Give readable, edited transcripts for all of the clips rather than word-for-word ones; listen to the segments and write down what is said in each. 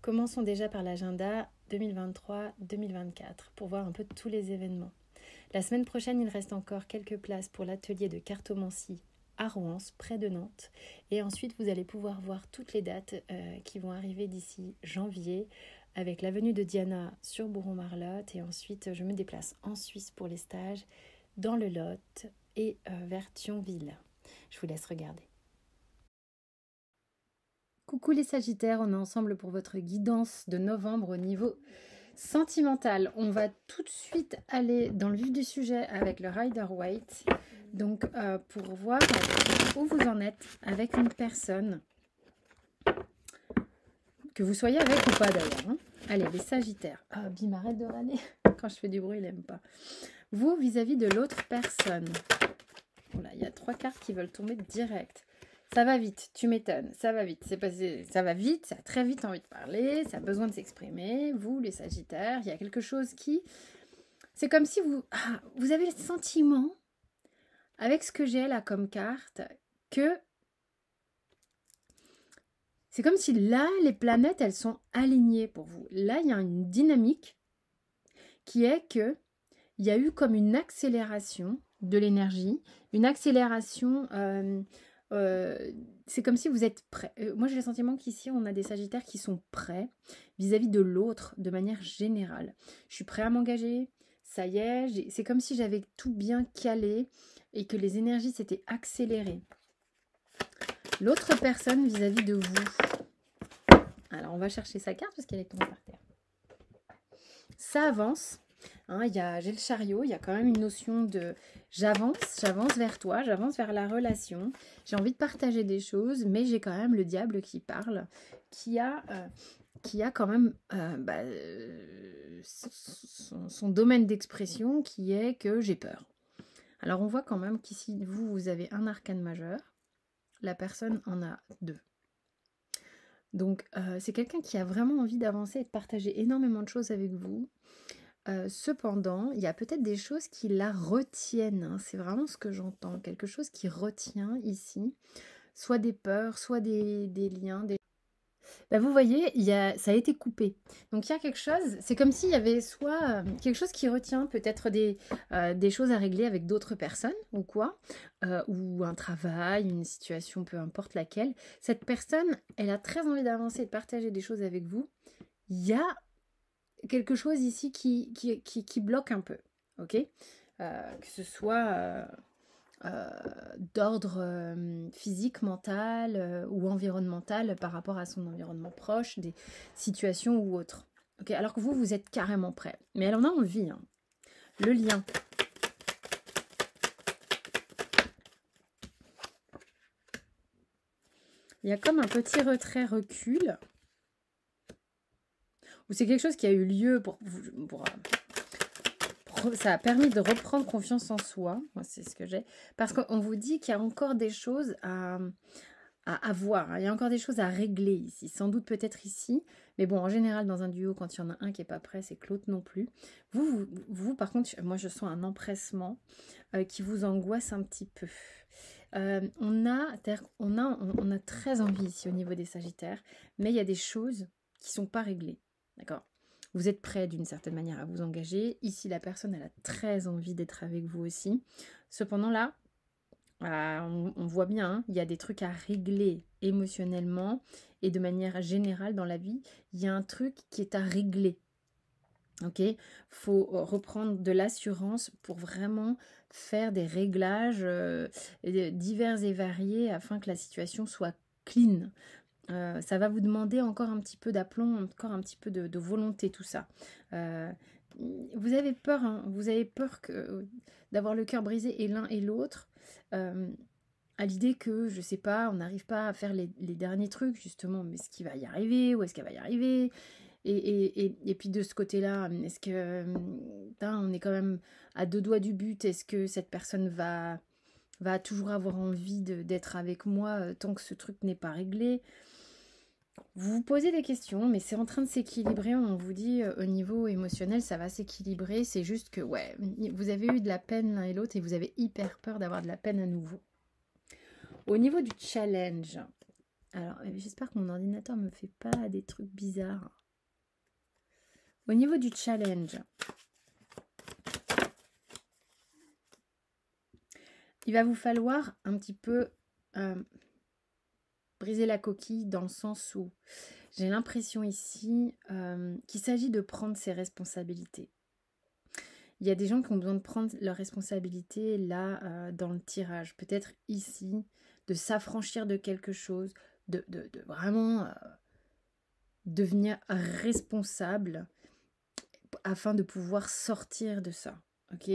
Commençons déjà par l'agenda 2023-2024 pour voir un peu tous les événements. La semaine prochaine, il reste encore quelques places pour l'atelier de cartomancie à Rouen, près de Nantes. Et ensuite, vous allez pouvoir voir toutes les dates qui vont arriver d'ici janvier avec la venue de Diana sur Bourron-Marlotte. Et ensuite, je me déplace en Suisse pour les stages, dans le Lot et vers Thionville. Je vous laisse regarder. Coucou les Sagittaires, on est ensemble pour votre guidance de novembre au niveau sentimental. On va tout de suite aller dans le vif du sujet avec le Rider-Waite. Donc pour voir où vous en êtes avec une personne, que vous soyez avec ou pas d'ailleurs. Hein. Allez, les Sagittaires. Ah, Bim, arrête de râler. Quand je fais du bruit, il n'aime pas. Vous, vis-à-vis de l'autre personne. Voilà, il y a 3 cartes qui veulent tomber direct. Ça va vite, tu m'étonnes, ça va vite, ça va vite, ça a très vite envie de parler, ça a besoin de s'exprimer. Vous, les Sagittaires, il y a quelque chose qui... C'est comme si vous avez le sentiment, avec ce que j'ai là comme carte, que... C'est comme si là, les planètes, elles sont alignées pour vous. Là, il y a une dynamique qui est que il y a eu comme une accélération de l'énergie, une accélération... c'est comme si vous êtes prêts. Moi, j'ai le sentiment qu'ici, on a des Sagittaires qui sont prêts vis-à-vis de l'autre de manière générale. Je suis prêt à m'engager, ça y est, c'est comme si j'avais tout bien calé et que les énergies s'étaient accélérées. L'autre personne vis-à-vis de vous. Alors, on va chercher sa carte parce qu'elle est tombée par terre. Ça avance. Hein, j'ai le chariot, il y a quand même une notion de j'avance vers toi, j'avance vers la relation, j'ai envie de partager des choses, mais j'ai quand même le diable qui parle, qui a quand même son domaine d'expression qui est que j'ai peur. Alors on voit quand même qu'ici vous avez un arcane majeur, la personne en a 2. Donc c'est quelqu'un qui a vraiment envie d'avancer et de partager énormément de choses avec vous. Cependant, il y a peut-être des choses qui la retiennent. Hein. C'est vraiment ce que j'entends. Quelque chose qui retient ici. Soit des peurs, soit des liens. Vous voyez, ça a été coupé. Donc il y a quelque chose, c'est comme s'il y avait soit quelque chose qui retient peut-être des choses à régler avec d'autres personnes ou quoi, ou un travail, une situation, peu importe laquelle. Cette personne, elle a très envie d'avancer et de partager des choses avec vous. Il y a quelque chose ici qui bloque un peu, ok, que ce soit d'ordre physique, mental ou environnemental par rapport à son environnement proche, des situations ou autres. Ok, alors que vous êtes carrément prêt. Mais elle en a envie. Hein. Le lien. Il y a comme un petit retrait-recul. Ou c'est quelque chose qui a eu lieu ça a permis de reprendre confiance en soi. Moi, c'est ce que j'ai. Parce qu'on vous dit qu'il y a encore des choses à voir. Hein. Il y a encore des choses à régler ici. Sans doute peut-être ici. Mais bon, en général, dans un duo, quand il y en a un qui n'est pas prêt, c'est que l'autre non plus. Vous, par contre, moi, je sens un empressement qui vous angoisse un petit peu. On a très envie ici au niveau des Sagittaires. Mais il y a des choses qui ne sont pas réglées. D'accord ? Vous êtes prêt d'une certaine manière à vous engager. Ici, la personne, elle a très envie d'être avec vous aussi. Cependant, là, on voit bien, hein, il y a des trucs à régler émotionnellement et de manière générale dans la vie. Il y a un truc qui est à régler. Ok, faut reprendre de l'assurance pour vraiment faire des réglages divers et variés afin que la situation soit clean. Ça va vous demander encore un petit peu d'aplomb, encore un petit peu de volonté, tout ça. Vous avez peur, hein, vous avez peur d'avoir le cœur brisé et l'un et l'autre, à l'idée que, je sais pas, on n'arrive pas à faire les derniers trucs, justement, mais est-ce qu'il va y arriver, ou est-ce qu'elle va y arriver et puis de ce côté-là, est-ce que on est quand même à 2 doigts du but, est-ce que cette personne va toujours avoir envie d'être avec moi tant que ce truc n'est pas réglé? Vous vous posez des questions, mais c'est en train de s'équilibrer. On vous dit au niveau émotionnel, ça va s'équilibrer. C'est juste que, ouais, vous avez eu de la peine l'un et l'autre et vous avez hyper peur d'avoir de la peine à nouveau. Au niveau du challenge, Alors, j'espère que mon ordinateur ne me fait pas des trucs bizarres. Au niveau du challenge, il va vous falloir un petit peu briser la coquille dans le sens où j'ai l'impression ici qu'il s'agit de prendre ses responsabilités. Il y a des gens qui ont besoin de prendre leurs responsabilités là dans le tirage. Peut-être ici, de s'affranchir de quelque chose, de vraiment devenir responsable afin de pouvoir sortir de ça. Ok.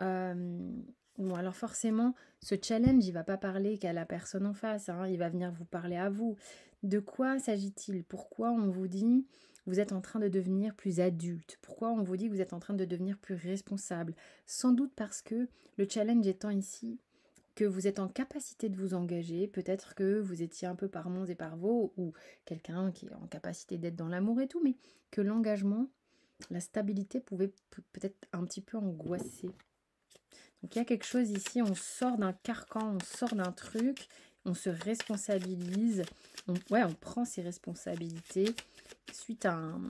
Bon, alors forcément, ce challenge, il va pas parler qu'à la personne en face, hein, il va venir vous parler à vous. De quoi s'agit-il? Pourquoi on vous dit vous êtes en train de devenir plus adulte? Pourquoi on vous dit que vous êtes en train de devenir plus responsable? Sans doute parce que le challenge étant ici que vous êtes en capacité de vous engager, peut-être que vous étiez un peu par Mons et par Vaux, ou quelqu'un qui est en capacité d'être dans l'amour et tout, mais que l'engagement, la stabilité pouvait peut-être un petit peu angoisser. Donc il y a quelque chose ici, on sort d'un carcan, on sort d'un truc, on se responsabilise, on prend ses responsabilités suite à un...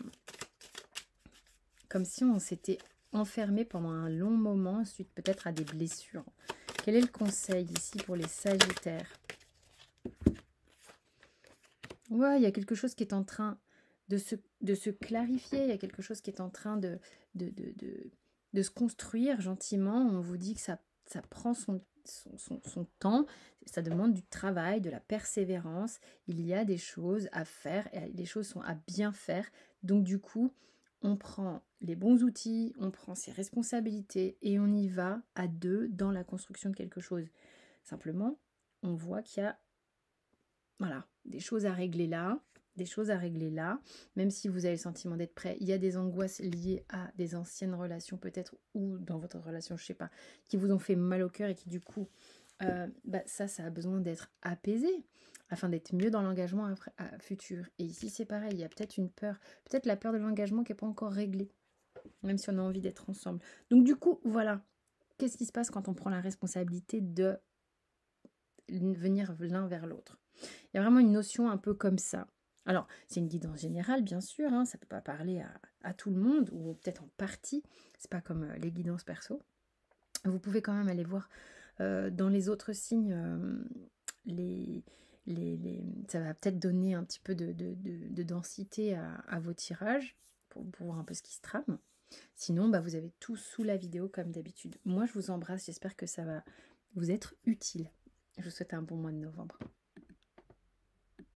Comme si on s'était enfermé pendant un long moment, suite peut-être à des blessures. Quel est le conseil ici pour les Sagittaires? Ouais, il y a quelque chose qui est en train de se clarifier, il y a quelque chose qui est en train de se construire gentiment. On vous dit que ça prend son temps, ça demande du travail, de la persévérance. Il y a des choses à faire, et les choses sont à bien faire. Donc du coup, on prend les bons outils, on prend ses responsabilités et on y va à deux dans la construction de quelque chose. Simplement, on voit qu'il y a des choses à régler là, même si vous avez le sentiment d'être prêt, il y a des angoisses liées à des anciennes relations peut-être, ou dans votre relation, je sais pas, qui vous ont fait mal au cœur et qui du coup, ça a besoin d'être apaisé, afin d'être mieux dans l'engagement futur. Et ici c'est pareil, il y a peut-être une peur, peut-être la peur de l'engagement qui n'est pas encore réglée, même si on a envie d'être ensemble. Donc du coup, voilà, qu'est-ce qui se passe quand on prend la responsabilité de venir l'un vers l'autre? Il y a vraiment une notion un peu comme ça. Alors, c'est une guidance générale, bien sûr, hein, ça ne peut pas parler à tout le monde, ou peut-être en partie, c'est pas comme les guidances perso. Vous pouvez quand même aller voir dans les autres signes, ça va peut-être donner un petit peu de densité à vos tirages, pour voir un peu ce qui se trame. Sinon, vous avez tout sous la vidéo comme d'habitude. Moi, je vous embrasse, j'espère que ça va vous être utile. Je vous souhaite un bon mois de novembre.